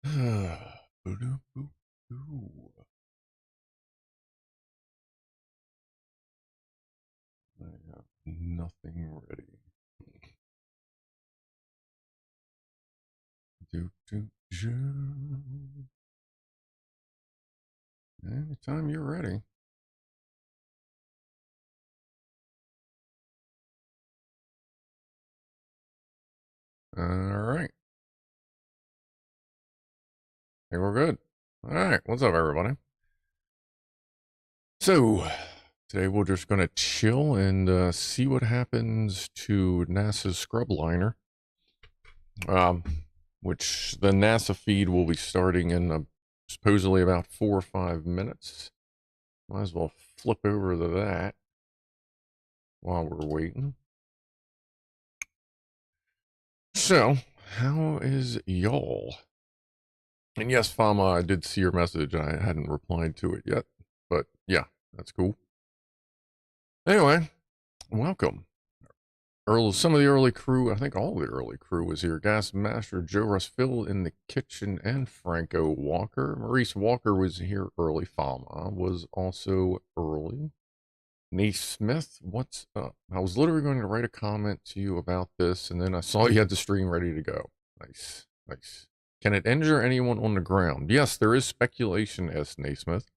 I have nothing ready. Anytime you're ready. All right. I think we're good. All right. What's up, everybody? So, today we're just going to chill and see what happens to NASA's Scrufdog, which the NASA feed will be starting in supposedly about 4 or 5 minutes. Might as well flip over to that while we're waiting. So, how is y'all? And yes, Fama, I did see your message. I hadn't replied to it yet, but yeah, that's cool. Anyway, welcome. Some of the early crew, I think all the early crew was here. Gas Master Joe Rusfill in the kitchen and Franco Walker. Maurice Walker was here early. Fama was also early. Naismith, what's up? I was literally going to write a comment to you about this, and then I saw you had the stream ready to go. Nice, nice. Can it injure anyone on the ground? Yes, there is speculation, S. Naismith.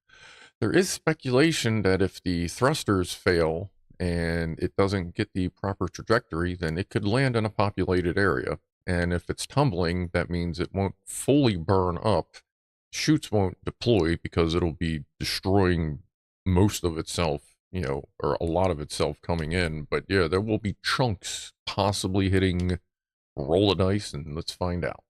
There is speculation that if the thrusters fail and it doesn't get the proper trajectory, then it could land in a populated area. And if it's tumbling, that means it won't fully burn up. Chutes won't deploy because it'll be destroying most of itself, or a lot of itself coming in. But yeah, there will be chunks possibly hitting. Roll a dice and let's find out.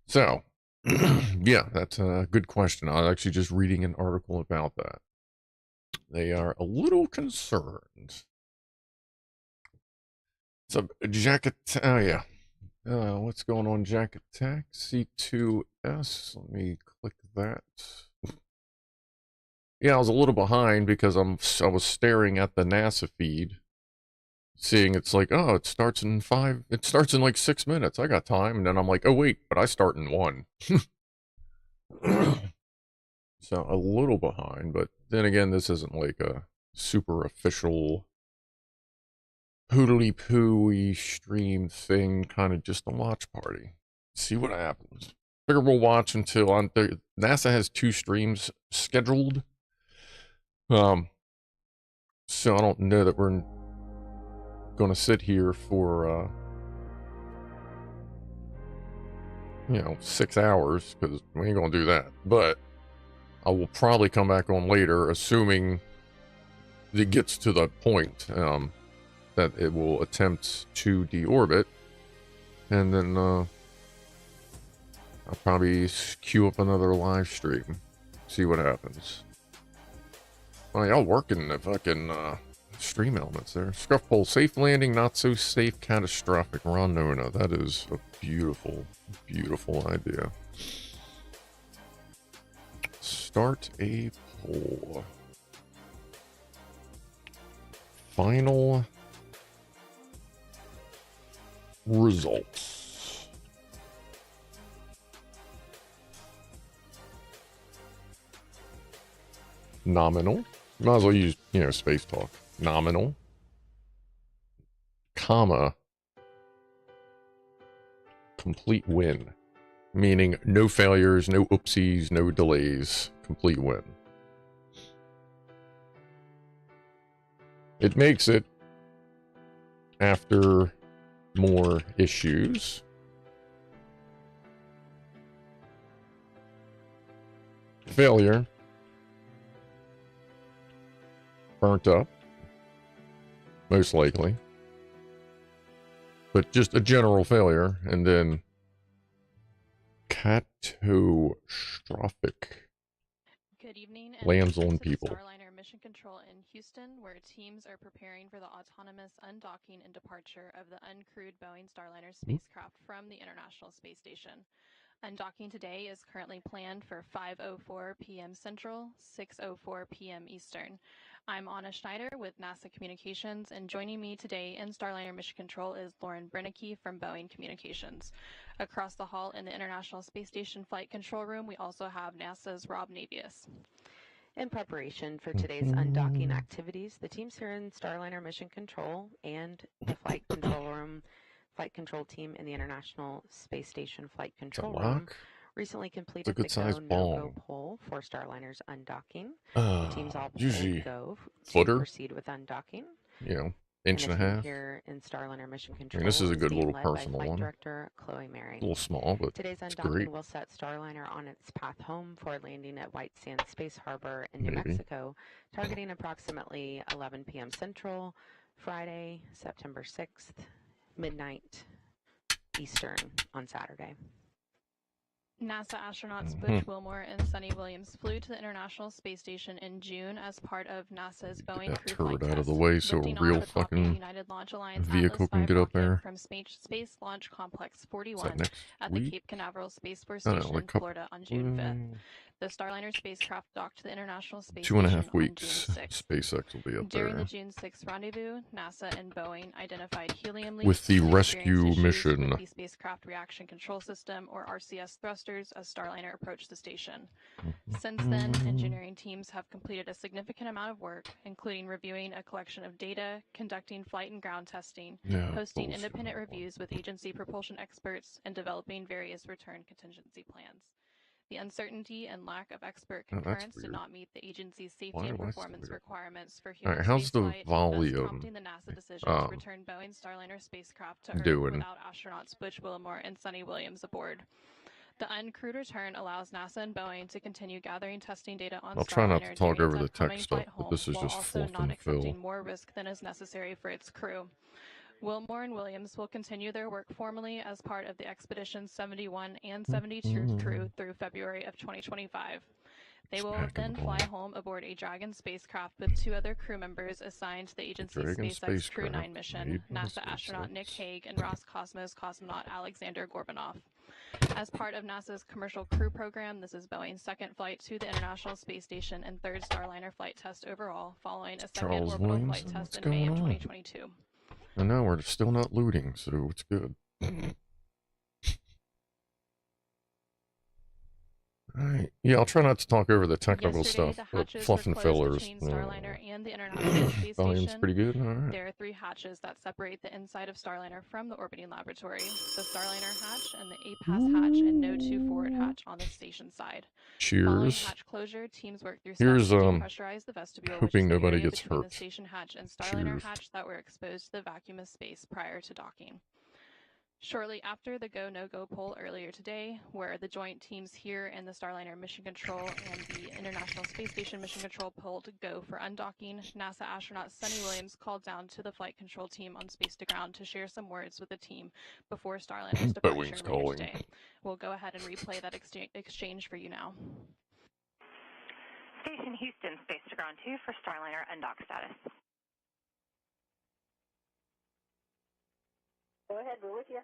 So, yeah, that's a good question. I was actually just reading an article about that. They are a little concerned. So, Jack Attack, oh yeah. What's going on, Jack Attack? C2S, let me click that. Yeah, I was a little behind because I was staring at the NASA feed, seeing it's like, oh, it starts in like 6 minutes. I got time. And then I'm like, oh wait, but I start in 1. So a little behind, but then again, this isn't like a super official poodly pooey stream thing, kind of just a watch party. See what happens. Figure we'll watch until NASA has 2 streams scheduled. So I don't know that we're gonna sit here for 6 hours, because we ain't gonna do that. But I will probably come back on later, assuming it gets to the point that it will attempt to deorbit, and then I'll probably queue up another live stream, see what happens. Oh, y'all working the fucking stream elements there. Scruff poll, safe landing, not so safe, catastrophic. Ron Nona, that is a beautiful, beautiful idea. Start a poll. Final results. Nominal. Might as well use, space talk. Nominal. Comma. Complete win. Meaning no failures, no oopsies, no delays. Complete win. It makes it after more issues. Failure. Burnt up. Most likely. But just a general failure. And then catastrophic. Good evening. Lands on people. Starliner Mission Control in Houston, where teams are preparing for the autonomous undocking and departure of the uncrewed Boeing Starliner spacecraft from the International Space Station. Undocking today is currently planned for 5:04 p.m. Central, 6:04 p.m. Eastern. I'm Anna Schneider with NASA Communications, and joining me today in Starliner Mission Control is Lauren Brennicke from Boeing Communications. Across the hall in the International Space Station Flight Control Room, we also have NASA's Rob Navius. In preparation for today's undocking activities, the teams here in Starliner Mission Control and the Flight Control Room, Flight Control Team in the International Space Station Flight Control Room recently completed the go, no-go poll for Starliner's undocking. The teams all polled go to proceed with undocking. You know, inch and a half. Here in Starliner Mission Control, I mean, this is a good little led personal by Flight one. Director Chloe Mary. A little small, but today's it's undocking great. will set Starliner on its path home for landing at White Sands Space Harbor in New Mexico, targeting approximately 11 p.m. Central, Friday, September 6th, midnight Eastern on Saturday. NASA astronauts Butch Wilmore and Sunny Williams flew to the International Space Station in June as part of NASA's Boeing crew flight test. Out of the way so a real fucking United Launch Alliance vehicle can get up there. From Space Launch Complex 41 at the Cape Canaveral Space Force Station in Florida on June 5th. The Starliner spacecraft docked to the International Space Station 2.5 weeks. On June 6th. SpaceX will be up During there. the June 6th rendezvous, NASA and Boeing identified helium leaks with the rescue mission. With the Spacecraft Reaction Control System, or RCS thrusters, as Starliner approached the station. Since then, engineering teams have completed a significant amount of work, including reviewing a collection of data, conducting flight and ground testing, hosting independent reviews with agency propulsion experts, and developing various return contingency plans. The uncertainty and lack of expert concurrence did not meet the agency's safety and performance requirements for human spaceflight, thus prompting the NASA decision to return Boeing Starliner spacecraft to Earth without astronauts Butch Wilmore and Sunny Williams aboard. The uncrewed return allows NASA and Boeing to continue gathering testing data on I'll try not to talk over the tech stuff, but this is just fluff and accepting more risk than is necessary for its crew. Wilmore and Williams will continue their work formally as part of the Expedition 71 and 72 crew through February of 2025. They will then fly home aboard a Dragon spacecraft with 2 other crew members assigned to the agency's SpaceX Crew 9 mission, NASA astronaut Nick Hague and Roscosmos cosmonaut Alexander Gorbanov. As part of NASA's Commercial Crew Program, this is Boeing's second flight to the International Space Station and third Starliner flight test overall, following a second orbital flight test in May of 2022. And now we're still not looting, so it's good. Alright. Yeah, I'll try not to talk over the technical stuff, but fluff and fillers. Starliner and the International Space Volume's Station. pretty good. All right. There are 3 hatches that separate the inside of Starliner from the orbiting laboratory: the Starliner hatch and the A-Pass hatch and No-2 forward hatch on the station side. Cheers. Following hatch closure, teams work through Here's steps to depressurize the vestibule, hoping which is the nobody area gets between hurt. the station hatch and Starliner hatch that were exposed to the vacuum of space prior to docking. Shortly after the go, no-go poll earlier today, where the joint teams here in the Starliner Mission Control and the International Space Station Mission Control polled go for undocking, NASA astronaut Sunny Williams called down to the flight control team on Space to Ground to share some words with the team before Starliner's departure later today. We'll go ahead and replay that exchange for you now. Station Houston, Space to Ground 2 for Starliner undock status. Go ahead, we're with you.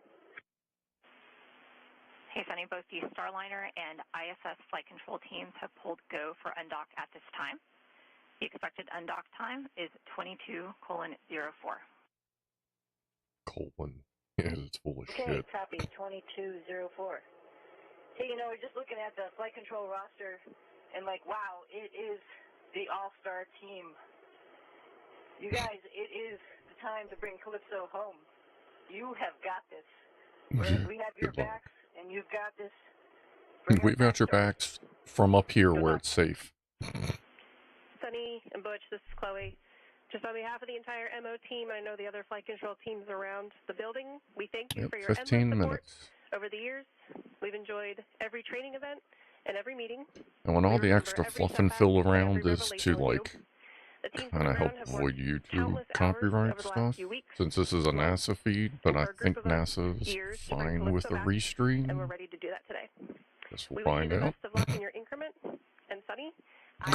Hey, Sunny, both the Starliner and ISS flight control teams have pulled go for undock at this time. The expected undock time is 22:04. Yeah, it's full of shit. Okay, copy, 22:04. Hey, you know, we're just looking at the flight control roster, and like, wow, it is the all-star team. You guys, it is the time to bring Calypso home. You have got this. We have your backs, and you've got this. We've got your backs from up here where it's safe. Sunny and Butch, this is Chloe. Just on behalf of the entire MO team, I know the other flight control teams around the building, we thank you for your endless support over the years. We've enjoyed every training event and every meeting. And when all the extra fluff and fill around is to, like, kind of help avoid YouTube copyright stuff, since this is a NASA feed, but I think NASA's fine with the restream. And we're ready to do that today. Guess we'll find out. Best of luck in your increment, and Sunny.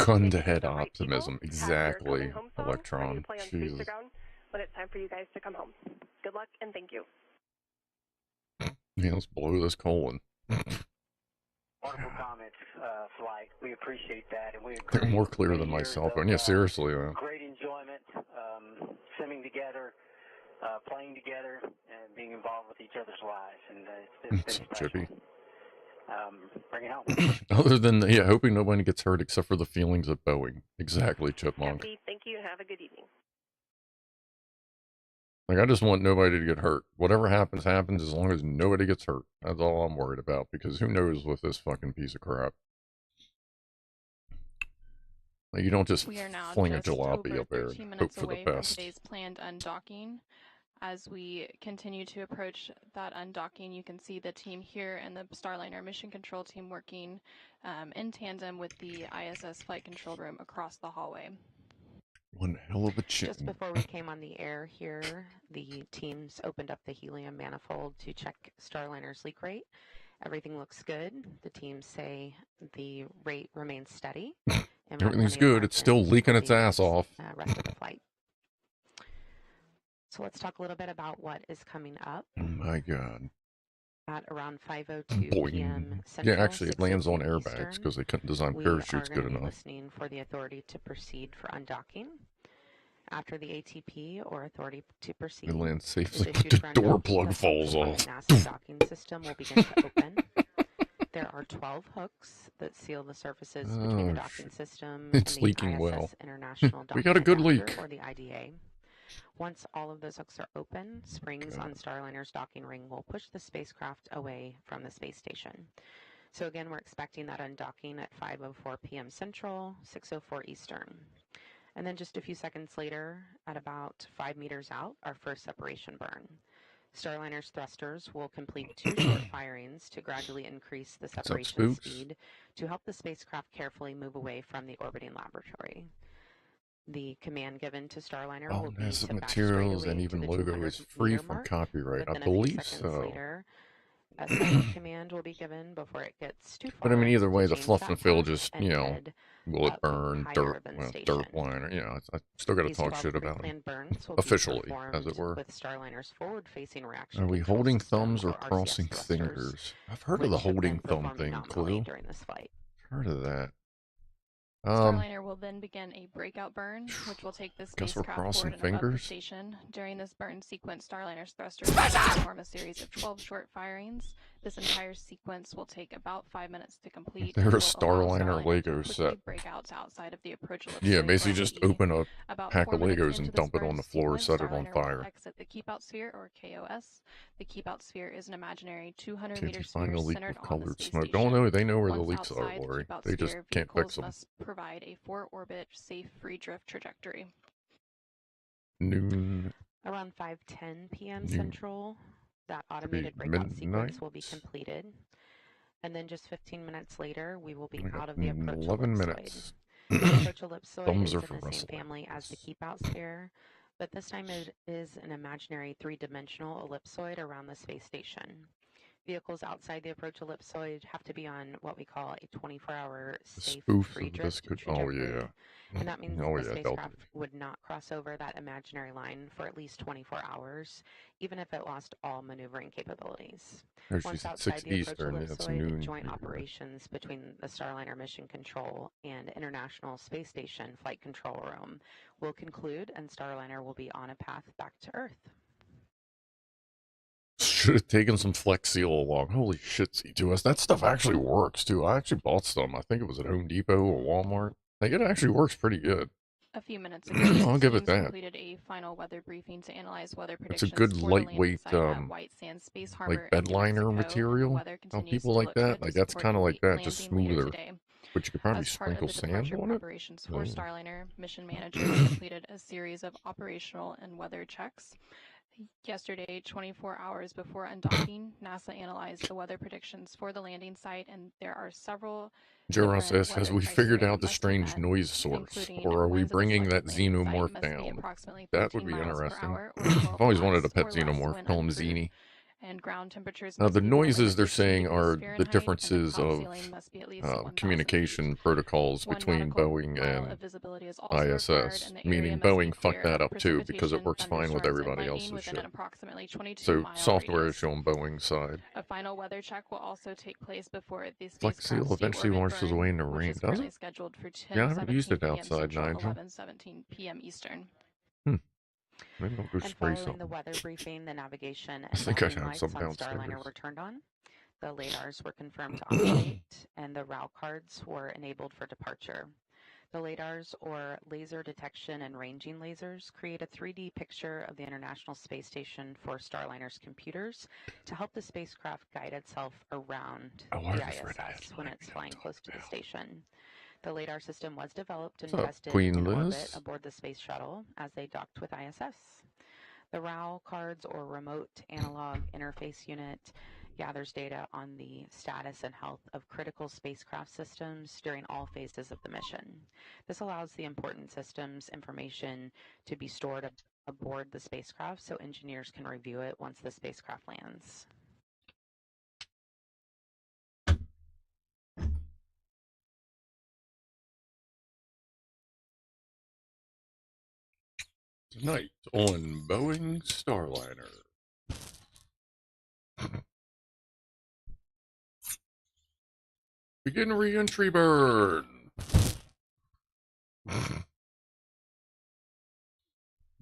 Gun to head optimism, exactly, Electron. Jesus. When it's time for you guys to come home. Good luck and thank you. Yeah, let's blow this colon. Wonderful comments. flight. We appreciate that, and we agree. They're more clear than myself. And yeah, seriously, great enjoyment, simming together, playing together, and being involved with each other's lives. And it's been special. Chippy. Bring it home. Other than, yeah, hoping nobody gets hurt except for the feelings of Boeing. Exactly, Chipmunk. Happy, thank you, and have a good evening. Like, I just want nobody to get hurt. Whatever happens, happens as long as nobody gets hurt. That's all I'm worried about, because who knows with this fucking piece of crap. Like, you don't just fling a jalopy up there and hope for the best. Today's planned undocking. As we continue to approach that undocking, you can see the team here and the Starliner mission control team working in tandem with the ISS flight control room across the hallway. One hell of a chip. Just before we came on the air here, the teams opened up the helium manifold to check Starliner's leak rate. Everything looks good. The teams say the rate remains steady. Everything's good. It's still leaking its ass off. Rest of the flight. So let's talk a little bit about what is coming up. Oh my God. At around 5:02 p.m. Central, yeah, actually it lands on airbags because they couldn't design parachutes good enough. Listening for the authority to proceed for undocking. After the ATP or authority to proceed, it lands safely, but the door plug falls off. NASA docking system will begin to open. There are 12 hooks that seal the surfaces between the docking system it's and the leaking ISS well. International We got a good Docking leak. Or the IDA. Once all of those hooks are open, springs on Starliner's docking ring will push the spacecraft away from the space station. So again, we're expecting that undocking at 5:04 p.m. Central, 6:04 Eastern. And then just a few seconds later, at about 5 meters out, our first separation burn. Starliner's thrusters will complete 2 short firings to gradually increase the separation speed to help the spacecraft carefully move away from the orbiting laboratory. The command given to Starliner will be NASA to materials and even logo is free from copyright. I believe so. Later, a second command will be given before it gets too far. But I mean, either way, the fluff and fill just, you know, will it burn, dirt liner, you know, I still got to talk shit about it. Officially, as it were. With Starliner's forward-facing reaction. Are we holding thumbs or crossing fingers? I've heard of the holding thumb thing, Clue. During this flight. Heard of that. Starliner will then begin a breakout burn, which will take the spacecraft forward and above the station. During this burn sequence, Starliner's thrusters will perform a series of 12 short firings. This entire sequence will take about 5 minutes to complete. They're a Starliner Lego set. Breakouts outside of the approach yeah, basically just open a pack of Legos and dump it on the floor, set it on fire. Exit the keep out sphere, or KOS. The keep out sphere is an imaginary 200-meter sphere centered on the space station. Don't know. They know where the leaks are, Lori. They just can't fix them. Must provide a 4-orbit safe free drift trajectory. Noon. Around 5:10 p.m. Central, that automated breakout sequence will be completed. And then just 15 minutes later, we will be out of the approach 11 minutes. The approach ellipsoid Thumbs is are in for the same family as the keep out sphere, but this time it is an imaginary 3-dimensional ellipsoid around the space station. Vehicles outside the approach ellipsoid have to be on what we call a 24-hour safe free drift trajectory. And that means the spacecraft would not cross over that imaginary line for at least 24 hours, even if it lost all maneuvering capabilities. Once outside the approach ellipsoid, joint operations between the Starliner Mission Control and International Space Station Flight Control Room will conclude, and Starliner will be on a path back to Earth. Should have taken some Flex Seal along. Holy shit, C2S. That stuff actually works, too. I actually bought some. I think it was at Home Depot or Walmart. I think it actually works pretty good. A few minutes ago, I'll give it that. Completed a final weather briefing to analyze weather predictions. It's a good lightweight, White Sand Space Harbor like bed liner material. How people like that, like that's kind of like that, just smoother. But you could probably sprinkle sand on it. Operations for Starliner, mission managers completed a series of operational and weather checks. Yesterday, 24 hours before undocking, NASA analyzed the weather predictions for the landing site, and there are several. Joros says, has we figured out the strange noise source, or are we bringing that xenomorph down? That would be interesting. I've always wanted a pet xenomorph, call him Zini. And ground temperatures. The noises they're saying are the differences of communication protocols between Boeing and ISS, meaning Boeing fucked that up too because it works fine with everybody else's shit. So software is showing Boeing's side. final weather check will also take place before the Flex spacecraft Seal eventually washes away in the rain, which is does currently it? scheduled for 10:17 Yeah, I haven't used it p.m. outside, Central, Nigel. 11:17 p.m. Eastern. Maybe I'll go And spray following the something. weather briefing, the navigation I and think I docking have lights some on downstairs. Starliner were turned on. The LADARs were confirmed to operate, and the RAL cards were enabled for departure. The LADARs, or laser detection and ranging lasers, create a 3D picture of the International Space Station for Starliner's computers to help the spacecraft guide itself around the ISS when it's flying close to the station. The LADAR system was developed and tested in orbit aboard the Space Shuttle as they docked with ISS. The RAL cards, or Remote Analog Interface Unit, gathers data on the status and health of critical spacecraft systems during all phases of the mission. This allows the important systems information to be stored aboard the spacecraft so engineers can review it once the spacecraft lands. Tonight on Boeing Starliner. Begin re-entry burn.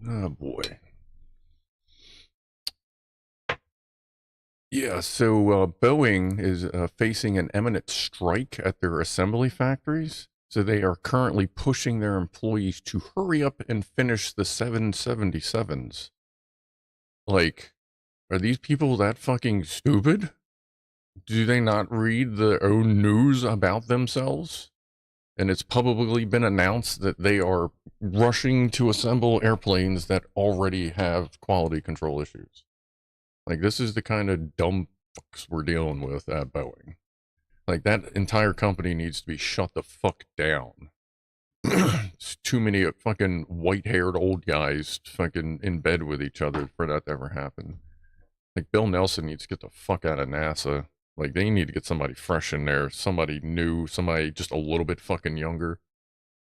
Oh boy. Yeah, so Boeing is facing an imminent strike at their assembly factories. So they are currently pushing their employees to hurry up and finish the 777s. Like, are these people that fucking stupid? Do they not read their own news about themselves? And it's publicly been announced that they are rushing to assemble airplanes that already have quality control issues. Like, this is the kind of dumb fucks we're dealing with at Boeing. Like, that entire company needs to be shut the fuck down. It's too many fucking white-haired old guys fucking in bed with each other for that to ever happen. Like, Bill Nelson needs to get the fuck out of NASA. Like, they need to get somebody fresh in there, somebody new, somebody just a little bit fucking younger.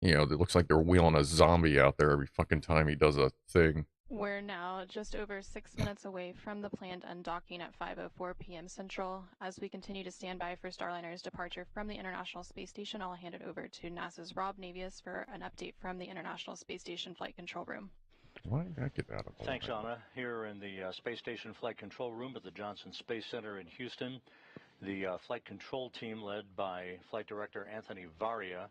You know, that looks like they're wheeling a zombie out there every fucking time he does a thing. We're now just over 6 minutes away from the planned undocking at 5:04 p.m. Central. As we continue to stand by for Starliner's departure from the International Space Station, I'll hand it over to NASA's Rob Navius for an update from the International Space Station Flight Control Room. Why did I get out of all Thanks, that? Anna. Here in the Space Station Flight Control Room at the Johnson Space Center in Houston, the flight control team led by Flight Director Anthony Varia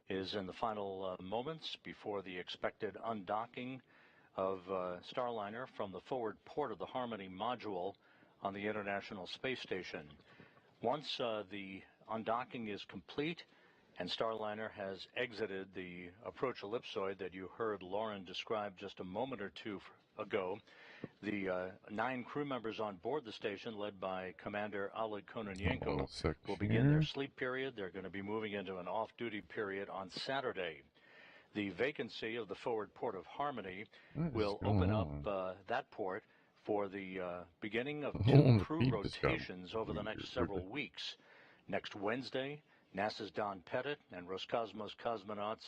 is in the final moments before the expected undocking of Starliner from the forward port of the Harmony module on the International Space Station. Once the undocking is complete and Starliner has exited the approach ellipsoid that you heard Lauren describe just a moment or two ago, the 9 crew members on board the station, led by Commander Oleg Kononenko, will begin their sleep period. They're going to be moving into an off-duty period on Saturday. The vacancy of the forward port of Harmony will open up that port for the beginning of 2 crew rotations over the next several weeks. Next Wednesday, NASA's Don Pettit and Roscosmos cosmonauts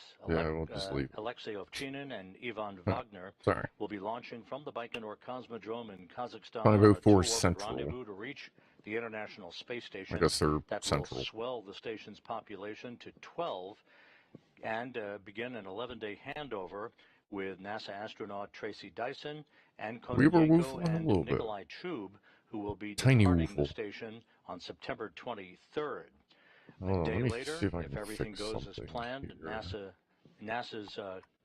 Alexei Ovchinin and Ivan Wagner will be launching from the Baikonur Cosmodrome in Kazakhstan 504 on a Central rendezvous to reach the International Space Station. I guess they're that central. Will swell the station's population to 12 and begin an 11-day handover with NASA astronaut Tracy Dyson and Kononenko and Nikolai Chub, who will be departing the station on September 23rd. A day later, if everything goes as planned, NASA's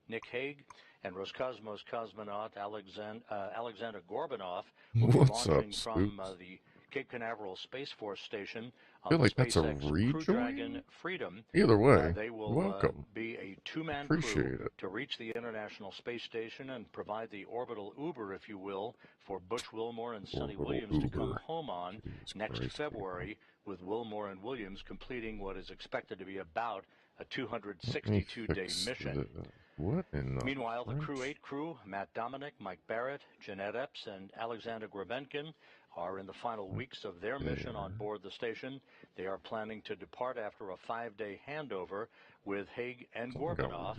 Nick Hague and Roscosmos cosmonaut Alexander Gorbanov will be launching from the Cape Canaveral Space Force Station on the SpaceX Crew Dragon Freedom. Either way, they will welcome. Be a 2-man crew to reach the International Space Station and provide the orbital Uber, if you will, for Butch Wilmore and Sonny Williams to come home on next February, with Wilmore and Williams completing what is expected to be about a 262-day mission. Meanwhile, the Crew 8 crew, Matt Dominic, Mike Barrett, Jeanette Epps, and Alexander Grebenkin, are in the final weeks of their mission on board the station. They are planning to depart after a 5-day handover with Hague and Gorbanov.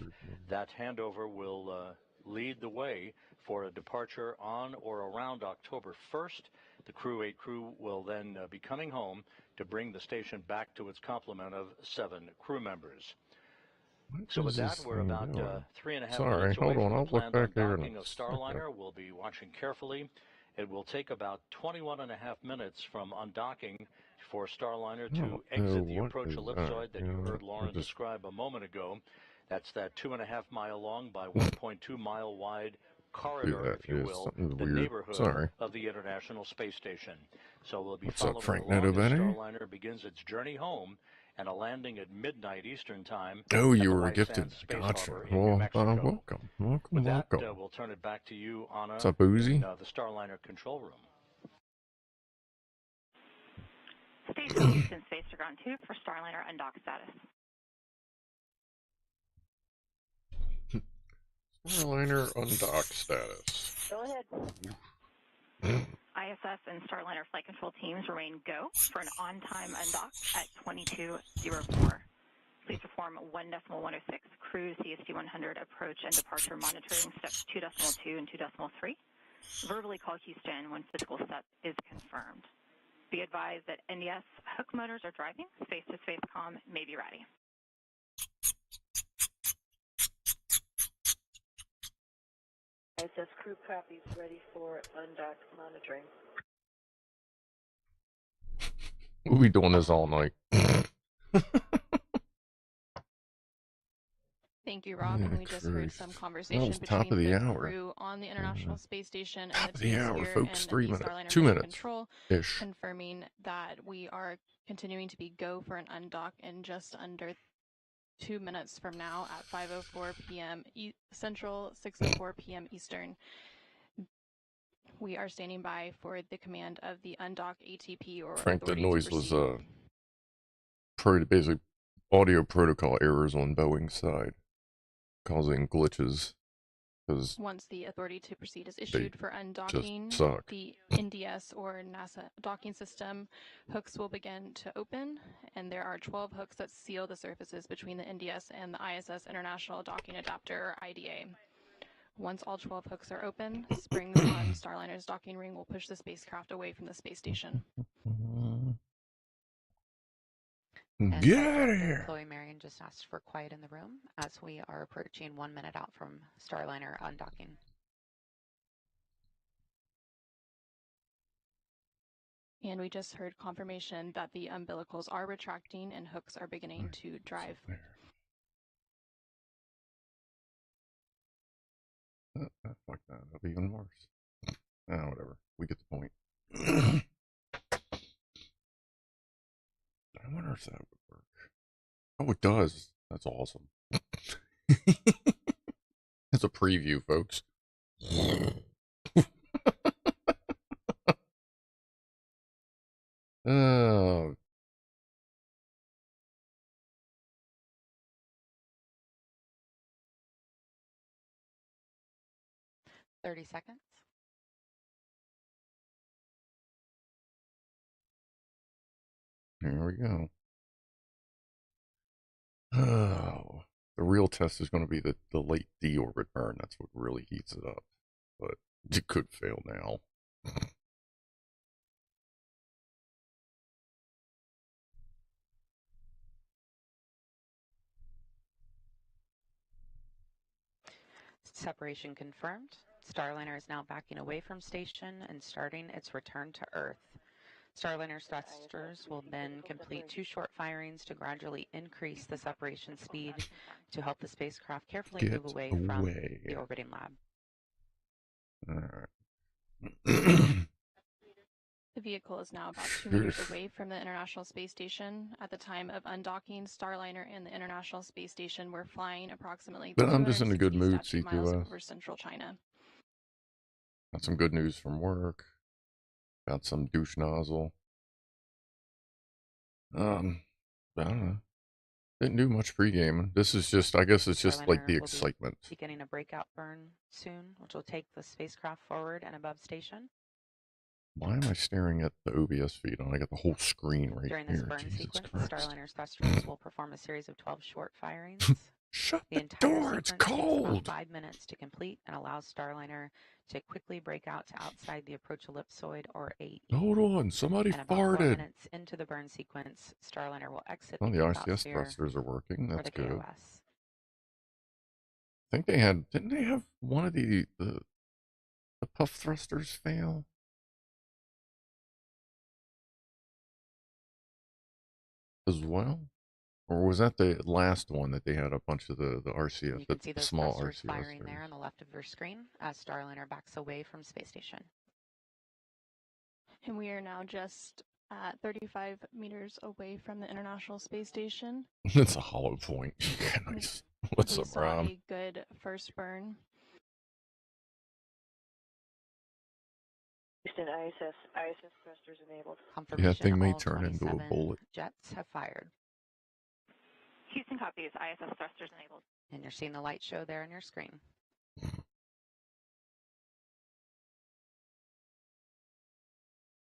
That handover will lead the way for a departure on or around October 1st. The 8 crew will then be coming home to bring the station back to its complement of 7 crew members. So with that, we're about 3.5 minutes away from the planned undocking of Starliner. We'll be watching carefully. It will take about 21.5 minutes from undocking for Starliner to exit the approach ellipsoid that you heard Lauren describe a moment ago. That's that 2.5 mile long by 1.2 mile wide corridor, if you will, the neighborhood of the International Space Station. So we'll be following along as Starliner begins its journey home and a landing at midnight Eastern Time. Oh, you were gifted. Gotcha. Well, welcome. With that, we'll turn it back to you, Anna, what's up, Boozy? in the Starliner control room. Station Houston Space to Ground 2 for Starliner undock status. Starliner undock status. Go ahead. ISS and Starliner flight control teams remain go for an on-time undock at 22:04. Please perform 1.106 cruise CST-100 approach and departure monitoring steps 2.2 and 2.3. Verbally call Houston when physical set is confirmed. Be advised that NDS hook motors are driving. Space-to-space comm may be ready. ISS crew copies ready for undock monitoring. We'll be doing this all night. Thank you, Rob. And we just heard some conversation between the crew on the International Space Station and the teams here folks. and 3 the minutes, Starliner 2 minutes control, ish. confirming that we are continuing to be go for an undock in just under 2 minutes from now at 5:04 p.m. Central, 6:04 p.m. Eastern. We are standing by for the command of the undock ATP or Frank, the noise was proceed. basically audio protocol errors on Boeing's side, causing glitches. Because once the authority to proceed is issued for undocking, the NDS or NASA docking system hooks will begin to open, and there are 12 hooks that seal the surfaces between the NDS and the ISS International Docking Adapter, or IDA. Once all 12 hooks are open, springs on Starliner's docking ring will push the spacecraft away from the space station. Get out of here! Chloe Marion just asked for quiet in the room as we are approaching 1 minute out from Starliner undocking. And we just heard confirmation that the umbilicals are retracting and hooks are beginning to drive. Fuck that. That'll be even worse. Ah, whatever. We get the point. I wonder if that would work. Oh, it does. That's awesome. It's a preview, folks. Oh. $30 seconds. Here we go. Oh, the real test is going to be the late deorbit burn. That's what really heats it up. But it could fail now. Separation confirmed. Starliner is now backing away from station and starting its return to Earth. Starliner thrusters will then complete 2 short firings to gradually increase the separation speed to help the spacecraft carefully move away from the orbiting lab. All right. The vehicle is now about 2 meters away from the International Space Station. At the time of undocking, Starliner and the International Space Station were flying approximately but I'm just in a good mood, miles over central China. Got some good news from work. Got some douche nozzle. I don't know. Didn't do much pre-gaming. This is just, I guess it's just Starliner like the excitement. Beginning a breakout burn soon, which will take the spacecraft forward and above station. Why am I staring at the OBS feed on? I got the whole screen right During here. this burn Jesus sequence, Christ. Starliner's thrusters will perform a series of 12 short firings Shut The the entire door, it's sequence takes about cold. 5 minutes to complete and allows Starliner to quickly break out to outside the approach ellipsoid or AE. Hold on, somebody And about 4 farted. minutes into the burn sequence, Starliner will exit Oh, the the keep out ICS sphere thrusters are working. for That's the good. KOS. I think they had, didn't they have one of the puff thrusters fail? As well? Or was that the last one that they had a bunch of the RCS, You can see the those small thrusters RCS firing things? there on the left of your screen as Starliner backs away from space station. And we are now just at 35 meters away from the International Space Station. It's a hollow point. Nice. What's We up, saw Rob? a good first burn. Houston, ISS thrusters enabled. Confirmation Yeah, thing may all turn into a 27 bullet. jets have fired. Houston copies. ISS thrusters enabled. And you're seeing the light show there on your screen.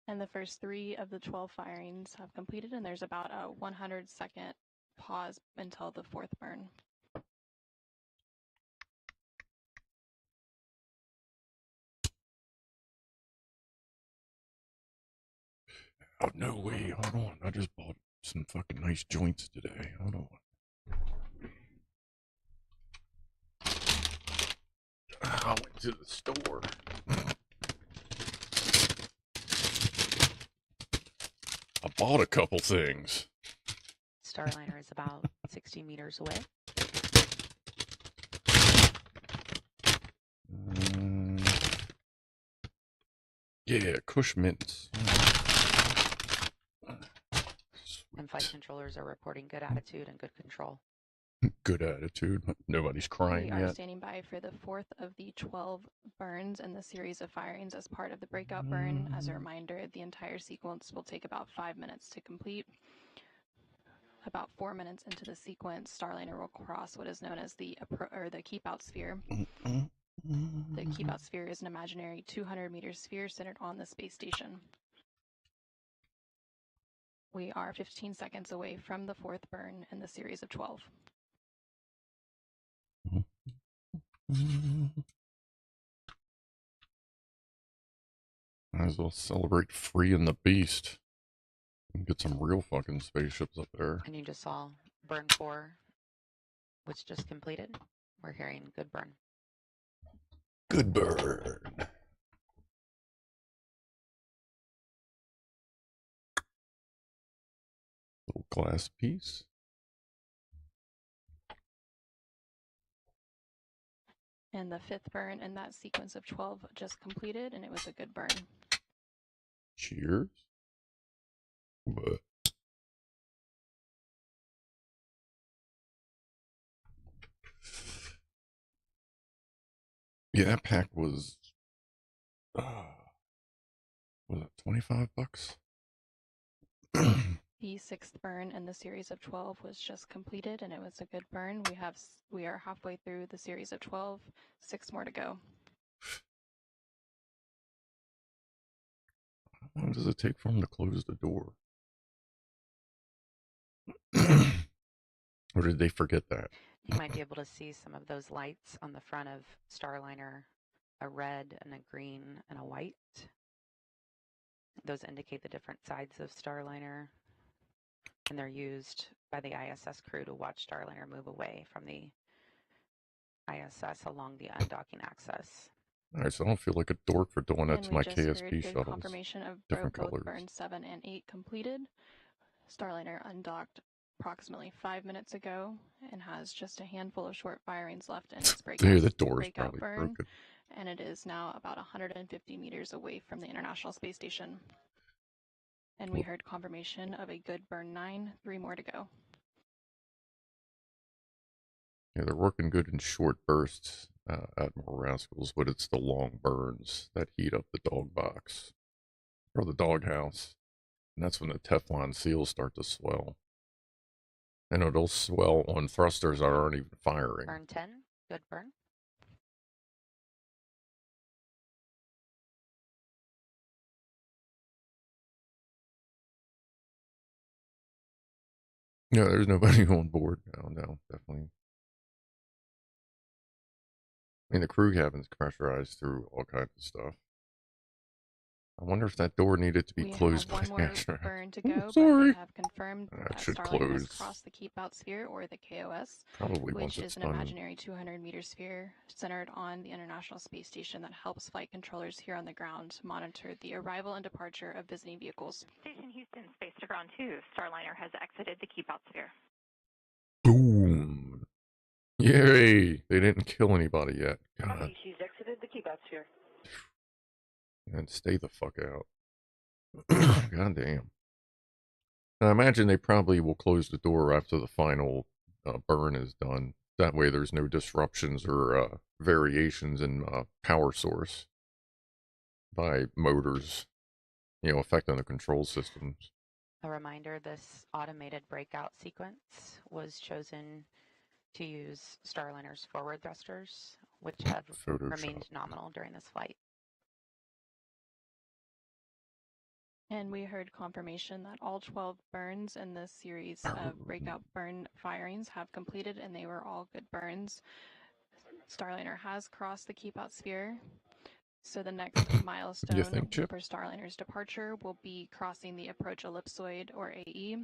And the first 3 of the 12 firings have completed, and there's about a 100-second pause until the 4th burn. Oh, no way. Hold on. I just bought some fucking nice joints today. Hold on. I went to the store. I bought a couple things. Starliner is about 60 meters away. Yeah, Kush mints. And flight controllers are reporting good attitude and good control. Good attitude. Nobody's crying We are yet. standing by for the 4th of the 12 burns in the series of firings as part of the breakout burn. As a reminder, the entire sequence will take about 5 minutes to complete. About 4 minutes into the sequence, Starliner will cross what is known as the keep out sphere. The keep out sphere is an imaginary 200-meter sphere centered on the space station. We are 15 seconds away from the 4th burn in the series of 12. Might as well celebrate freeing the beast. And get some real fucking spaceships up there. And you just saw burn 4, which just completed. We're hearing good burn. Good burn. Little glass piece. And the 5th burn in that sequence of 12 just completed, and it was a good burn. Cheers. But yeah, that pack was it $25? The 6th burn in the series of 12 was just completed, and it was a good burn. We are halfway through the series of 12, 6 more to go. How long does it take for them to close the door? Or did they forget that? You might be able to see some of those lights on the front of Starliner, a red and a green and a white. Those indicate the different sides of Starliner, and they're used by the ISS crew to watch Starliner move away from the ISS along the undocking axis. All right, so I don't feel like a dork for doing that And to we my just KSP heard good shuttles. confirmation of Different both colors. burns 7 and 8 completed. Starliner undocked approximately 5 minutes ago and has just a handful of short firings left in its Yeah, the door is breakout probably burn, broken. and it is now about 150 meters away from the International Space Station. And we heard confirmation of a good burn 9, 3 more to go. Yeah, they're working good in short bursts, Admiral Rascals, but it's the long burns that heat up the dog box or the doghouse. And that's when the Teflon seals start to swell. And it'll swell on thrusters that aren't even firing. Burn 10, good burn. Yeah, there's nobody on board now. No, definitely I mean, the crew cabin's pressurized through all kinds of stuff. I wonder if that door needed to be closed by the astronaut. Burn to go, sorry. But they have confirmed that should Starliner has close. crossed the keep out sphere, or the KOS, Probably which once is it's an done. imaginary 200-meter sphere centered on the International Space Station that helps flight controllers here on the ground monitor the arrival and departure of visiting vehicles. Station Houston, space to ground 2. Starliner has exited the keep out sphere. Boom. Yay! They didn't kill anybody yet. God. She's exited the keep out sphere. And stay the fuck out. God damn. Now, I imagine they probably will close the door after the final burn is done. That way there's no disruptions or variations in power source by motors, affecting the control systems. A reminder, this automated breakout sequence was chosen to use Starliner's forward thrusters, which have remained nominal during this flight. And we heard confirmation that all 12 burns in this series of breakout burn firings have completed, and they were all good burns. Starliner has crossed the keep out sphere. So the next milestone for Starliner's departure will be crossing the approach ellipsoid, or AE.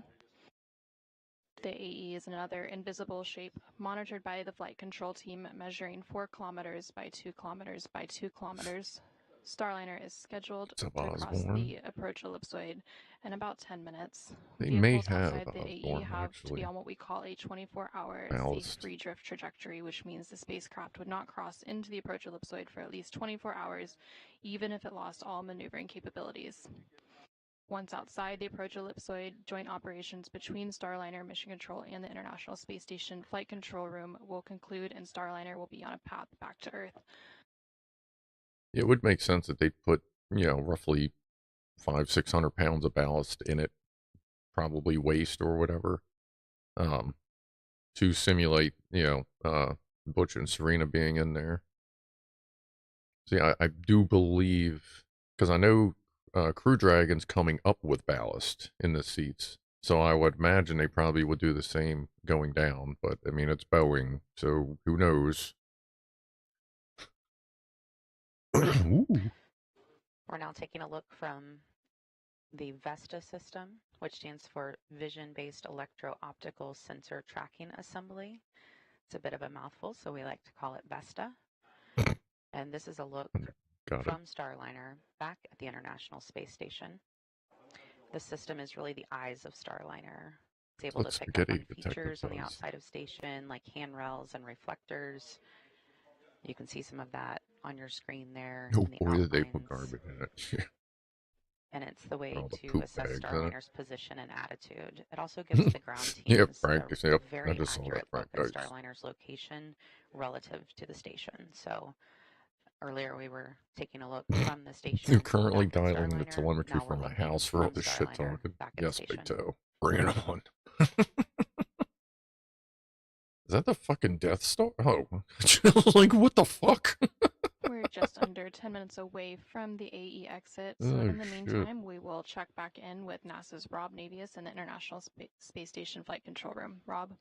The AE is another invisible shape monitored by the flight control team, measuring 4 kilometers by 2 kilometers by 2 kilometers. Starliner is scheduled to cross the approach ellipsoid in about 10 minutes. They Vehicles may have outside the AE have to be on what we call a 24-hour safe free drift trajectory, which means the spacecraft would not cross into the approach ellipsoid for at least 24 hours, even if it lost all maneuvering capabilities. Once outside the approach ellipsoid, joint operations between Starliner Mission Control and the International Space Station Flight Control Room will conclude, and Starliner will be on a path back to Earth. It would make sense that they put, roughly 500-600 pounds of ballast in it, probably waste or whatever, to simulate, Butch and Serena being in there. See, I do believe, because I know Crew Dragon's coming up with ballast in the seats, so I would imagine they probably would do the same going down, but, I mean, it's Boeing, so who knows? We're now taking a look from the VESTA system, which stands for Vision-Based Electro-Optical Sensor Tracking Assembly. It's a bit of a mouthful, so we like to call it VESTA. And this is a look from Starliner back at the International Space Station. The system is really the eyes of Starliner. It's able to pick up on features on the outside of station, like handrails and reflectors. You can see some of that on your screen there. Oh boy, did they put garbage in it. And it's the way to assess Starliner's position and attitude. It also gives the ground teams a very accurate look at Starliner's location relative to the station. So earlier we were taking a look from the station. You're currently dialing the telemetry from my house for all this shit talking. Yes, Big Toe. Bring it on. Is that the fucking Death Star? Oh, like, what the fuck? We're just under 10 minutes away from the AE exit, so in the meantime, we will check back in with NASA's Rob Navius in the International Space Station Flight Control Room. Rob?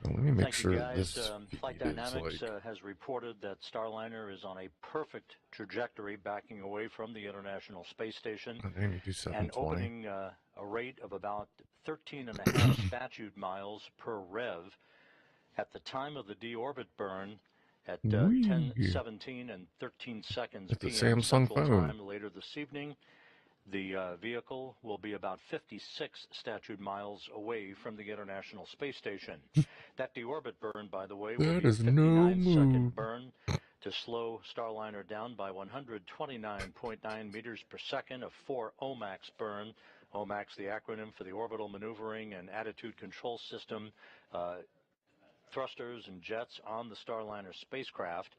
Let me make sure this Flight Dynamics has reported that Starliner is on a perfect trajectory backing away from the International Space Station and opening a rate of about 13.5 statute miles per rev. At the time of the deorbit burn, at 10:17 and 13 seconds p.m. Central Time later this evening, the vehicle will be about 56 statute miles away from the International Space Station. That deorbit burn, by the way, will be a 59-second burn to slow Starliner down by 129.9 meters per second, a 4 OMAX burn. OMAX, the acronym for the Orbital Maneuvering and Attitude Control System, thrusters and jets on the Starliner spacecraft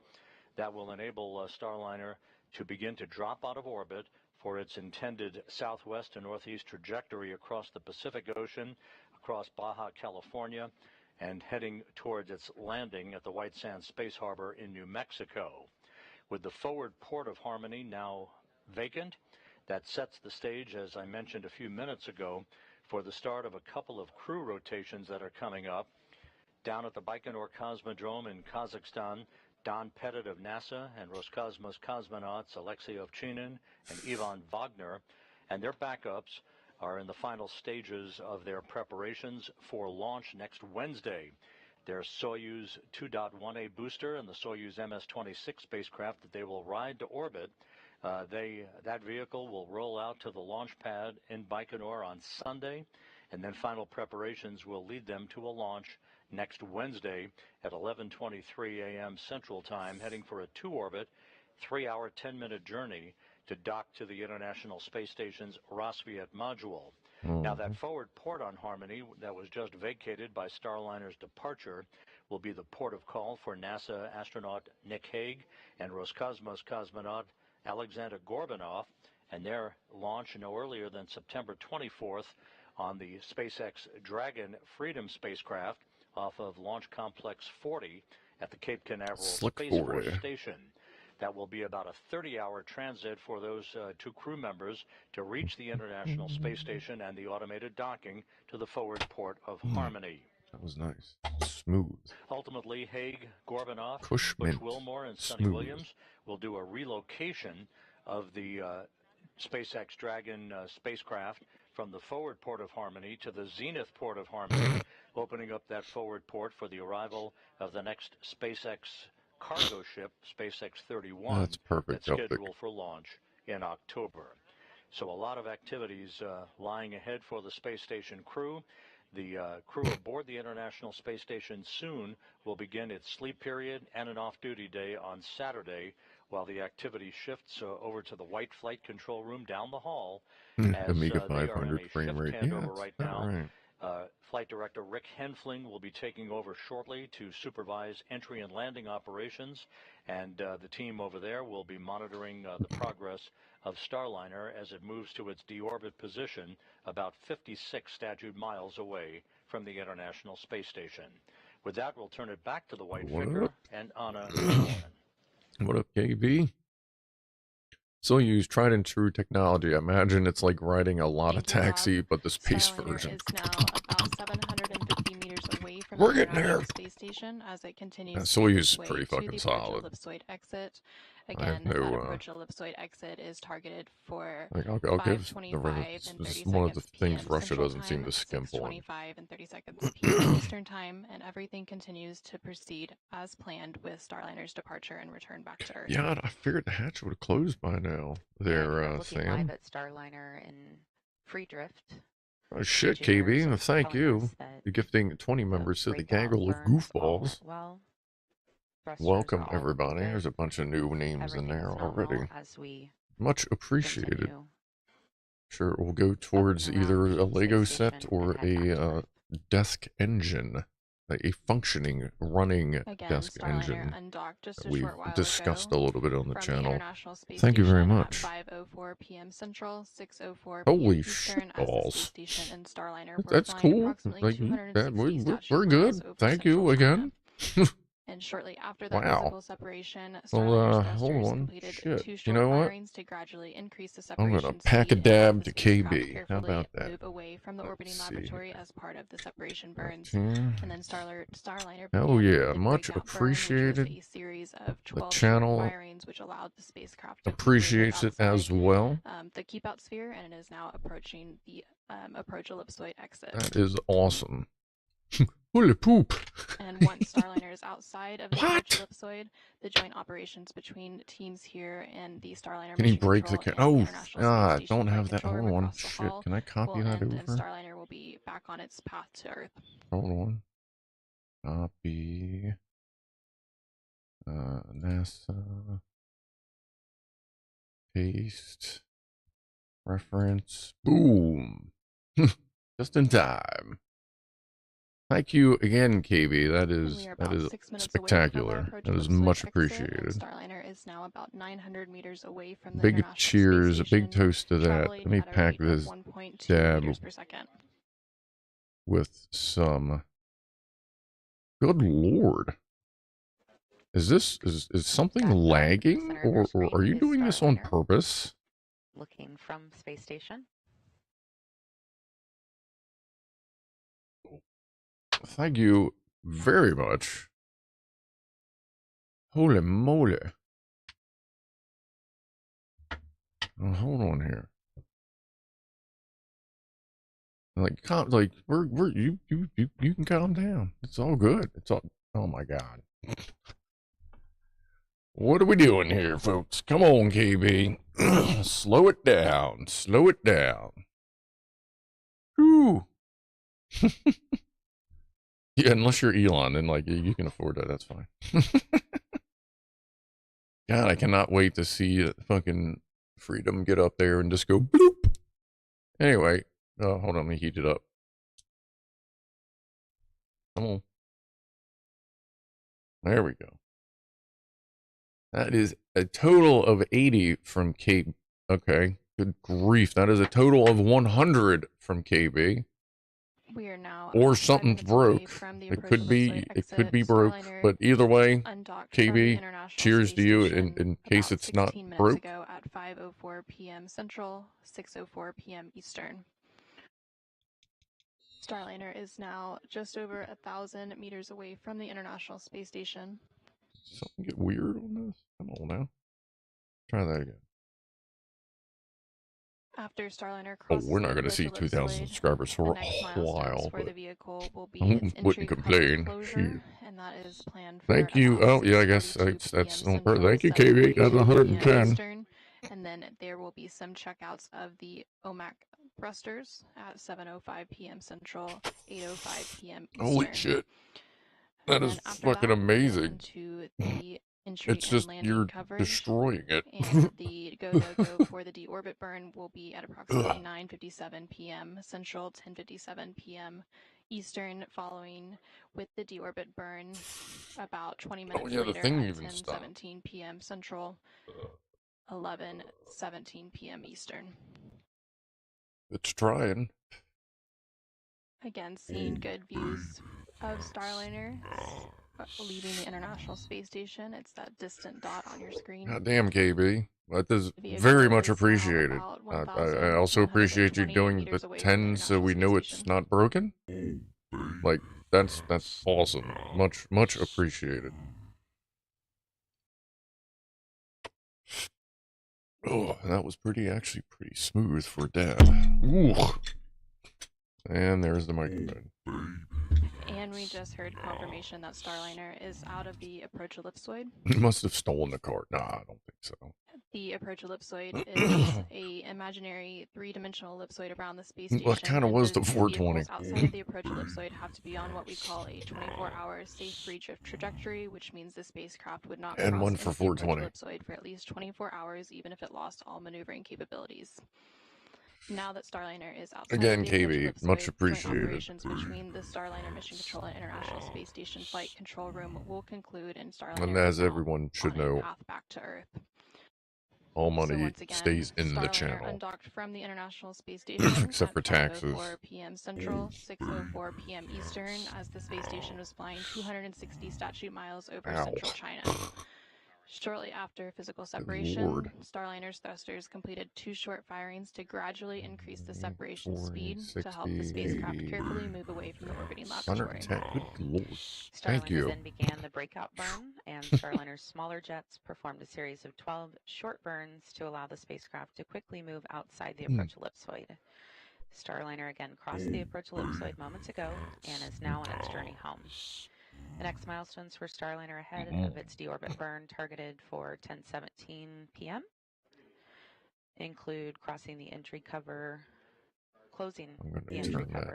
that will enable Starliner to begin to drop out of orbit for its intended southwest to northeast trajectory across the Pacific Ocean, across Baja California, and heading towards its landing at the White Sands Space Harbor in New Mexico. With the forward port of Harmony now vacant, that sets the stage, as I mentioned a few minutes ago, for the start of a couple of crew rotations that are coming up. Down at the Baikonur Cosmodrome in Kazakhstan, Don Pettit of NASA and Roscosmos cosmonauts Alexei Ovchinin and Ivan Wagner and their backups are in the final stages of their preparations for launch next Wednesday. Their Soyuz 2.1A booster and the Soyuz MS-26 spacecraft that they will ride to orbit. That vehicle will roll out to the launch pad in Baikonur on Sunday, and then final preparations will lead them to a launch next Wednesday at 11:23 a.m. Central Time, heading for a two-orbit, 3-hour, 10-minute journey to dock to the International Space Station's Rassvet module. Now, that forward port on Harmony that was just vacated by Starliner's departure will be the port of call for NASA astronaut Nick Hague and Roscosmos cosmonaut Alexander Gorbanov, and their launch no earlier than September 24th on the SpaceX Dragon Freedom spacecraft off of Launch Complex 40 at the Cape Canaveral Space Force Station. That will be about a 30-hour transit for those two crew members to reach the International Space Station and the automated docking to the forward port of Harmony. That was nice. Smooth. Ultimately, Hague, Gorbanov, Butch Wilmore, and Sonny Williams will do a relocation of the SpaceX Dragon spacecraft from the forward port of Harmony to the Zenith port of Harmony, opening up that forward port for the arrival of the next SpaceX cargo ship, SpaceX 31, that's perfect. that's scheduled for launch in October. So a lot of activities lying ahead for the space station crew. The crew aboard the International Space Station soon will begin its sleep period and an off-duty day on Saturday, while the activity shifts over to the white flight control room down the hall. As Amiga they are in 500 a frame shift rate. handover right now. Right. Flight Director Rick Henfling will be taking over shortly to supervise entry and landing operations, and the team over there will be monitoring the progress of Starliner as it moves to its deorbit position about 56 statute miles away from the International Space Station. With that, we'll turn it back to the White Vicar and Anna. What up, KB? Soyuz tried and true technology. I imagine it's like riding a lot of taxi, but the space version. Is now about 750 meters away from We're the getting there. Space Station as it continues Soyuz is its way pretty to fucking the solid. ellipsoid exit. I have Again, that no, approach ellipsoid exit is targeted for like I'll give the 5:25 and 30 this is one of the things PM Russia Central doesn't seem Time, to skimp on. 6:25 and 30 seconds PM Eastern Time, and everything continues to proceed as planned with Starliner's departure and return back to Earth. Yeah, I figured the hatch would have closed by now. There, looking Sam. live at Starliner in free drift. Oh shit, KB, thank you. You're gifting 20 members to the gaggle of goofballs. Well, welcome everybody. There's a bunch of new names in there already. Much appreciated. Sure, we'll go towards either a Lego set or a desk engine. A functioning, running desk engine that we've discussed a little bit on the channel. Thank you very much. 5:04 p.m. Central, 6:04 Holy Eastern, shitballs. That's cool. Like, we're good. Thank you again. And shortly after that wow. physical separation, Well, hold on. Shit. You know what? To gradually increase the I'm separation gonna pack a dab to KB. How about that? Move away from the orbiting laboratory as part of the separation burns. And then Starliner oh yeah, much appreciated. A series of 12 the channel firings, which allowed the spacecraft to appreciates it as well. The keep out sphere, and it is now approaching the approach ellipsoid exit. That is awesome. Holy poop. And once Starliner is outside of the ellipsoid, the joint operations between teams here and the Starliner can he break the don't have that. Hold on. Shit, can I copy that over? And Starliner will be back on its path to Earth. Hold on. Copy. NASA. Paste. Reference. Boom. Just in time. Thank you again, KB. That is spectacular. That is much appreciated. Starliner is now about 900 meters away from the big cheers, a big toast to that. Let me pack this dab with some. Good lord. Is this is something lagging, or are you doing this on purpose? Looking from space station. Thank you very much. Holy moly. Oh, hold on here. Like, you can calm down. It's all good. It's all, oh my God. What are we doing here, folks? Come on, KB. Slow it down. Slow it down. Whew. Yeah, unless you're Elon, then like you can afford that. That's fine. God, I cannot wait to see fucking Freedom get up there and just go bloop. Anyway, hold on, let me heat it up. Come on. There we go. That is a total of 80 from KB. Okay, good grief. That is a total of 100 from KB. We are now or something's broke. It could be broke, but either way, KB, cheers to you in case it's not broke. Ago at 5:04 p.m. Central, 6:04 p.m. Eastern. Starliner is now just over 1,000 meters away from the International Space Station. Something get weird on this? Come on now. Try that again. After Starliner crosses we're not going to see 2,000 subscribers for a while, for but the vehicle will be I wouldn't complain. Closure, and that is planned for Thank you. Oh, yeah, I guess that's on purpose. Thank you, KB. That's 110. Eastern, and then there will be some checkouts of the OMAC thrusters at 7:05 p.m. Central, 8:05 p.m. Eastern. Holy shit. That is fucking amazing. To the entry it's just you're coverage, destroying it. And the go for the deorbit burn will be at approximately 9:57 p.m. Central, 10:57 p.m. Eastern, following with the deorbit burn about 20 minutes later the thing at even 10:17 p.m. Central, 11:17 p.m. Eastern. It's trying. Again, seeing good views of Starliner leaving the International Space Station. It's that distant dot on your screen. God damn, KB. That is very much appreciated. I also appreciate you doing the 10 so we know it's not broken. Like, that's awesome. Much appreciated. Oh, that was actually pretty smooth for Dad. Ooh. And there's the microphone. And we just heard confirmation that Starliner is out of the approach ellipsoid. He must have stolen the cart. Nah, I don't think so. The approach ellipsoid is a imaginary three-dimensional ellipsoid around the space station. Well, it kind of was the 420. Outside of the approach ellipsoid have to be on what we call a 24-hour safe free drift trajectory, which means the spacecraft would not and cross one for 420 ellipsoid for at least 24 hours, even if it lost all maneuvering capabilities. Now that Starliner is outside again, the KB, much appreciated. Operations between the Starliner Mission Control and International Space Station Flight Control Room will conclude, and Starliner and as everyone should know, path back to Earth. All money stays in the channel, undocked from the International Space Station except for taxes. 5:04 p.m. Central, 6:04 p.m. Eastern, as the space station was flying 260 statute miles over central China. Shortly after physical separation, Starliner's thrusters completed 2 short firings to gradually increase the separation speed to help the spacecraft carefully move away from the orbiting laboratory. Starliner then began the breakout burn, and Starliner's smaller jets performed a series of 12 short burns to allow the spacecraft to quickly move outside the approach ellipsoid. Starliner again crossed the approach ellipsoid moments ago and is now on its journey home. The next milestones for Starliner ahead of its deorbit burn targeted for 10:17 p.m. include crossing the entry cover, closing the entry cover,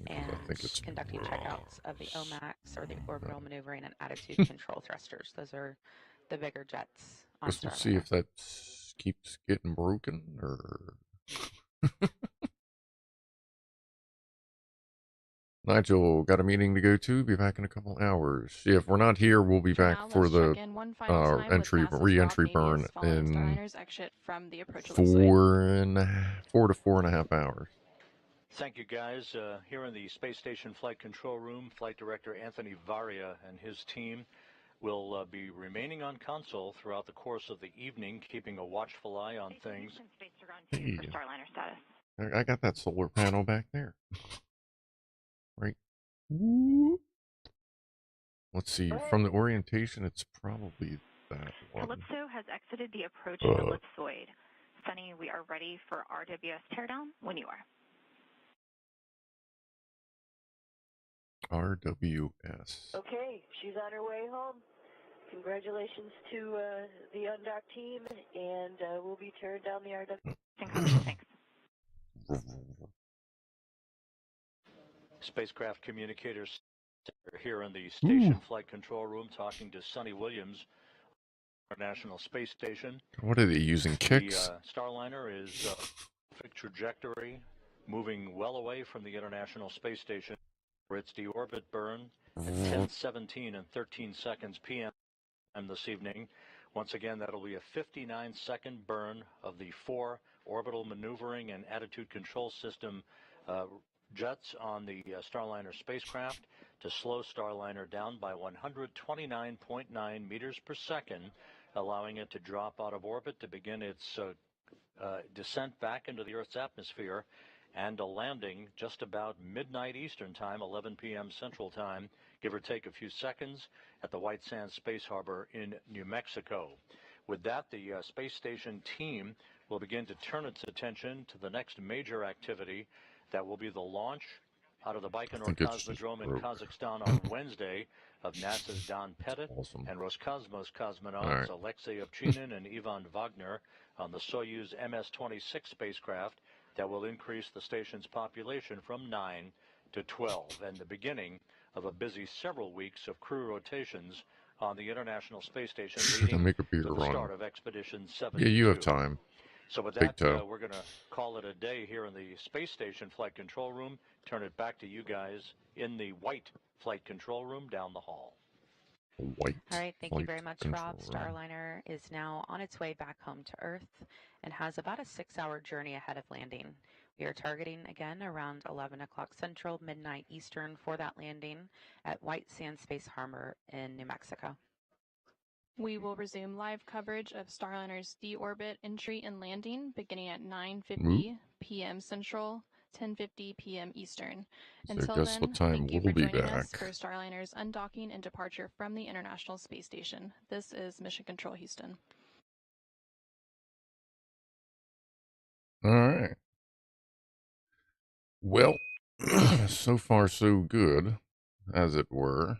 and I think it's conducting checkouts of the OMAX, or the orbital maneuvering and attitude control thrusters. Those are the bigger jets on Just to Starliner. see if that keeps getting broken, or... Nigel, got a meeting to go to. Be back in a couple hours. See, if we're not here, we'll be back for the re-entry burn in 4 to 4.5 hours. Thank you, guys. Here in the Space Station Flight Control Room, Flight Director Anthony Varia and his team will be remaining on console throughout the course of the evening, keeping a watchful eye on things. Hey, I got that solar panel back there. Right. Woo. let's see. From the orientation, it's probably that one. Calypso has exited the approach ellipsoid. Sunny, we are ready for RWS teardown when you are. RWS. Okay, she's on her way home. Congratulations to the Undocks team, and we'll be tearing down the RWS. Thanks. Spacecraft communicators are here in the station flight control room talking to Sonny Williams, International Space Station. What are they using, kicks? The Starliner is perfect trajectory, moving well away from the International Space Station for its deorbit burn at 10:17 and 13 seconds p.m. this evening. Once again, that'll be a 59-second burn of the 4 orbital maneuvering and attitude control system jets on the Starliner spacecraft to slow Starliner down by 129.9 meters per second, allowing it to drop out of orbit to begin its descent back into the Earth's atmosphere, and a landing just about midnight Eastern Time, 11 p.m. Central Time, give or take a few seconds, at the White Sands Space Harbor in New Mexico. With that, the space station team will begin to turn its attention to the next major activity. That will be the launch out of the Baikonur Cosmodrome in Kazakhstan on Wednesday of NASA's Don Pettit and Roscosmos cosmonauts Alexei Ovchinin and Ivan Wagner on the Soyuz MS-26 spacecraft that will increase the station's population from 9 to 12, and the beginning of a busy several weeks of crew rotations on the International Space Station leading to the start of Expedition 72. Yeah, you have time. So with that, we're going to call it a day here in the Space Station Flight Control Room. Turn it back to you guys in the white Flight Control Room down the hall. All right, thank you very much, Rob. Starliner is now on its way back home to Earth and has about a 6-hour journey ahead of landing. We are targeting again around 11 o'clock Central, midnight Eastern for that landing at White Sands Space Harbor in New Mexico. We will resume live coverage of Starliner's deorbit entry and landing beginning at 9:50 p.m. Central, 10:50 p.m. Eastern. Until then, thank you for joining us for Starliner's undocking and departure from the International Space Station. This is Mission Control Houston. All right. Well, so far so good, as it were.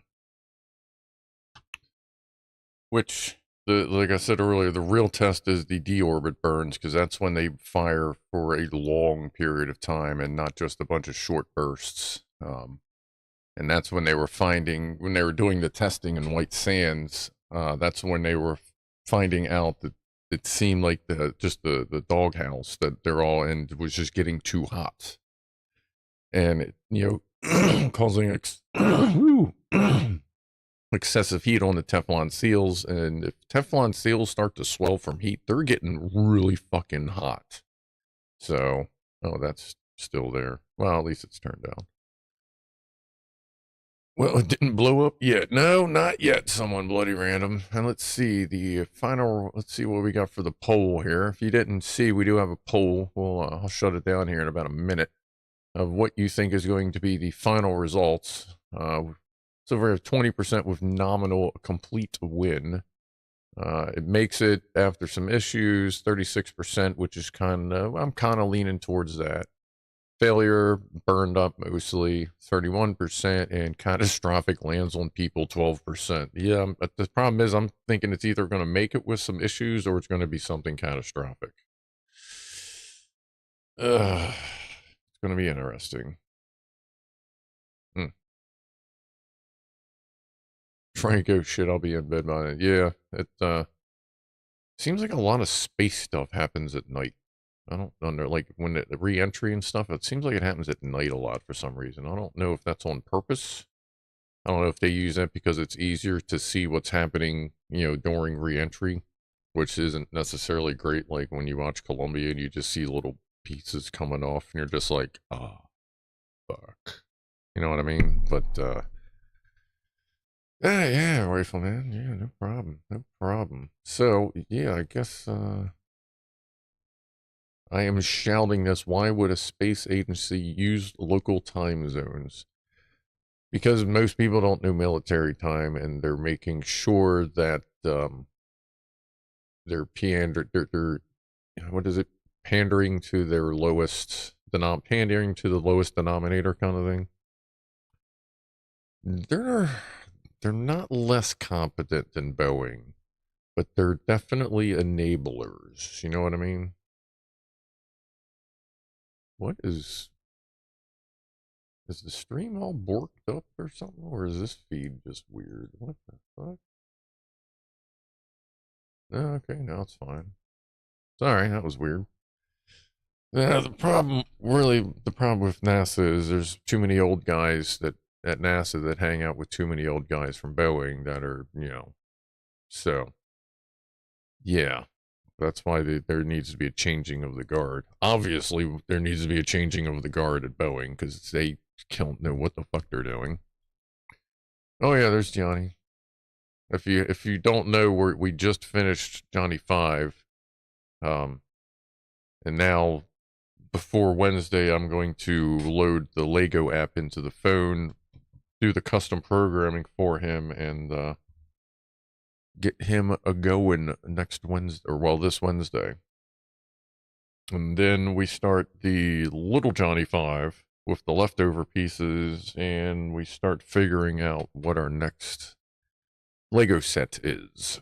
Which, like I said earlier, the real test is the deorbit burns, because that's when they fire for a long period of time and not just a bunch of short bursts. And that's when they were when they were doing the testing in White Sands, that's when they were finding out that it seemed like the doghouse that they're all in was just getting too hot. And, causing excessive heat on the Teflon seals, and if Teflon seals start to swell from heat, they're getting really fucking hot. So, that's still there. Well, at least it's turned down. Well, it didn't blow up yet. No, not yet. Someone bloody random. And let's see let's see what we got for the poll here. If you didn't see, we do have a poll. I'll shut it down here in about a minute of what you think is going to be the final results. So we're at 20% with nominal complete win. It makes it after some issues, 36%, which is I'm kind of leaning towards that. Failure burned up mostly 31%, and catastrophic lands on people 12%. Yeah, but the problem is I'm thinking it's either going to make it with some issues or it's going to be something catastrophic. It's going to be interesting. Franco, shit, I'll be in bed by then. Yeah, it seems like a lot of space stuff happens at night. I don't know, like when the re-entry and stuff, it seems like it happens at night a lot for some reason. I don't know if that's on purpose. I don't know if they use that because it's easier to see what's happening, during re-entry, which isn't necessarily great. Like when you watch Columbia and you just see little pieces coming off and you're just like, fuck. You know what I mean? But, yeah, Rifleman. Yeah, no problem. So, yeah, I guess, I am shouting this. Why would a space agency use local time zones? because most people don't know military time, and they're making sure that they're what is it, pandering to their lowest pandering to the lowest denominator kind of thing. They're not less competent than Boeing, but they're definitely enablers. You know what I mean? What is the stream all borked up or something? Or is this feed just weird? What the fuck? Oh, okay, now it's fine. Sorry, that was weird. Yeah, the problem with NASA is there's too many old guys at NASA that hang out with too many old guys from Boeing that are, so yeah, that's why there needs to be a changing of the guard. Obviously, there needs to be a changing of the guard at Boeing because they don't know what the fuck they're doing. Oh yeah, there's Johnny. If you don't know, we just finished Johnny 5, and now before Wednesday, I'm going to load the Lego app into the phone, do the custom programming for him, and get him a-going next Wednesday, this Wednesday. And then we start the little Johnny 5 with the leftover pieces, and we start figuring out what our next Lego set is.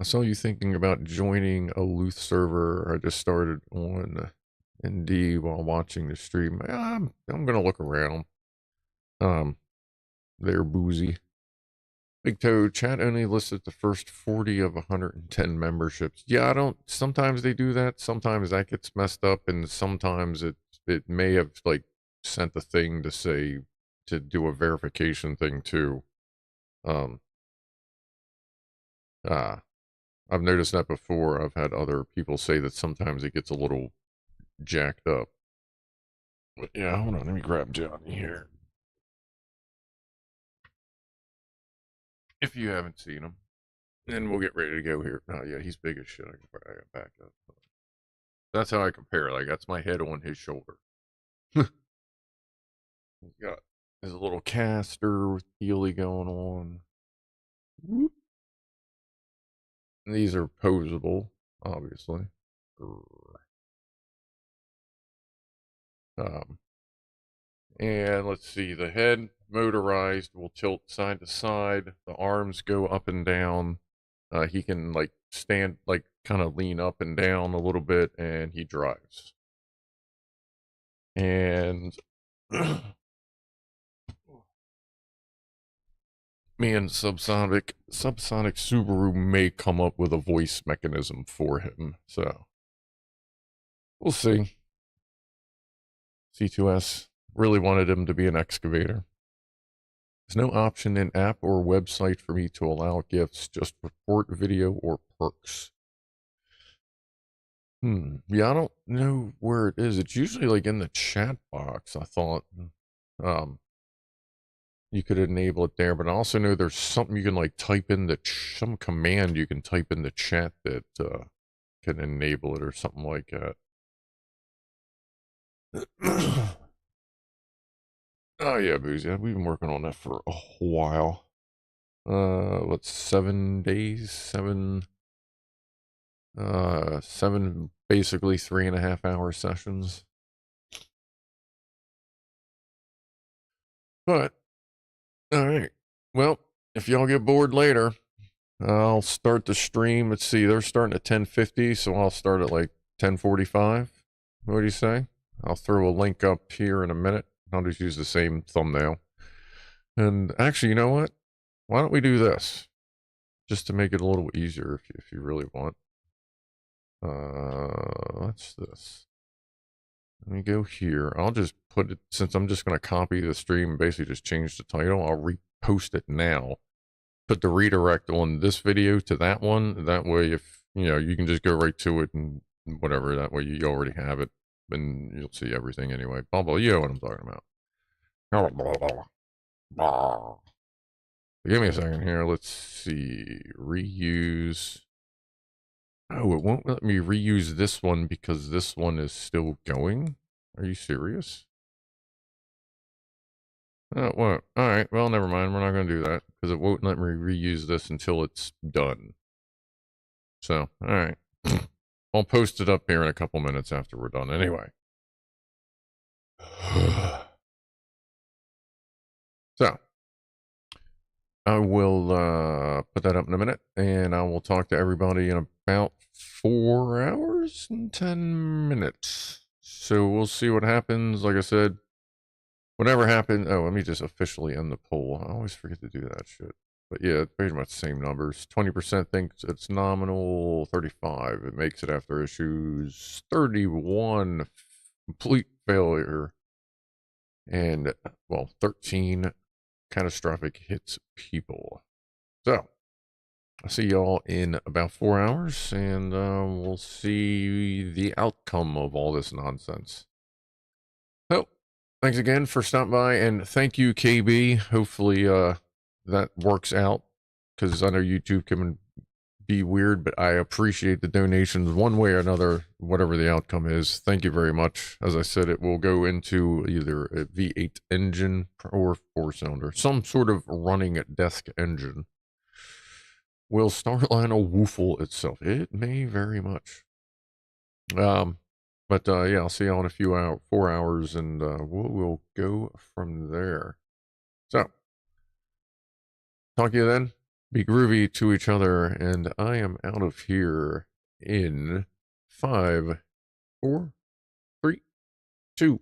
I saw you thinking about joining a Luth server. I just started on ND while watching the stream. I'm gonna look around. They're boozy. Big Toe, chat only listed the first 40 of 110 memberships. Yeah, sometimes they do that. Sometimes that gets messed up, and sometimes it may have like sent a thing to say to do a verification thing too. I've noticed that before. I've had other people say that sometimes it gets a little jacked up. But yeah, hold on, let me grab Johnny here. If you haven't seen him, then we'll get ready to go here. Oh yeah, he's big as shit. I got back up. That's how I compare. Like, that's my head on his shoulder. He's got his little caster with Healy going on. Whoop. These are posable, obviously. And let's see, the head motorized will tilt side to side. The arms go up and down. He can like stand, like kind of lean up and down a little bit, and he drives. And me and Subsonic Subaru may come up with a voice mechanism for him. So we'll see. C2S really wanted him to be an excavator. There's no option in app or website for me to allow gifts, just report video or perks. Yeah, I don't know where it is. It's usually like in the chat box. I thought you could enable it there, but I also know there's something you can like type in some command you can type in the chat that can enable it or something like that. Oh yeah, Boozy. We've been working on that for a while. What's 7 days? 7 basically 3.5 hour sessions. But all right. Well, if y'all get bored later, I'll start the stream. Let's see, they're starting at 10:50, so I'll start at like 10:45. What do you say? I'll throw a link up here in a minute. I'll just use the same thumbnail. And actually, you know what? Why don't we do this? Just to make it a little easier if you really want. What's this? Let me go here. I'll just put it, since I'm just going to copy the stream and basically just change the title, I'll repost it now. Put the redirect on this video to that one. That way, if, you can just go right to it and whatever. That way you already have it. And you'll see everything anyway. Blah, blah, you know what I'm talking about. Blah, blah, blah, blah. Give me a second here. Let's see. Reuse. Oh, it won't let me reuse this one because this one is still going. Are you serious? Oh, what? All right. Well, never mind. We're not going to do that because it won't let me reuse this until it's done. So, all right. I'll post it up here in a couple minutes after we're done anyway. So, I will put that up in a minute, and I will talk to everybody in about 4 hours and 10 minutes. So we'll see what happens. Like I said, whatever happens. Oh, let me just officially end the poll. I always forget to do that shit. But yeah, pretty much the same numbers. 20% thinks it's nominal. 35 it makes it after issues. 31 complete failure. And, well, 13 catastrophic hits people. So, I'll see y'all in about 4 hours, and we'll see the outcome of all this nonsense. So, thanks again for stopping by, and thank you, KB. Hopefully, that works out, because I know YouTube can be weird, but I appreciate the donations one way or another, whatever the outcome is. Thank you very much. As I said, it will go into either a V8 engine or 4-cylinder, some sort of running desk engine. Will Starliner woofle itself? It may very much. But yeah, I'll see you all in a few 4 hours, and we'll go from there. So, talk to you then. Be groovy to each other, and I am out of here in 5, 4, 3, 2,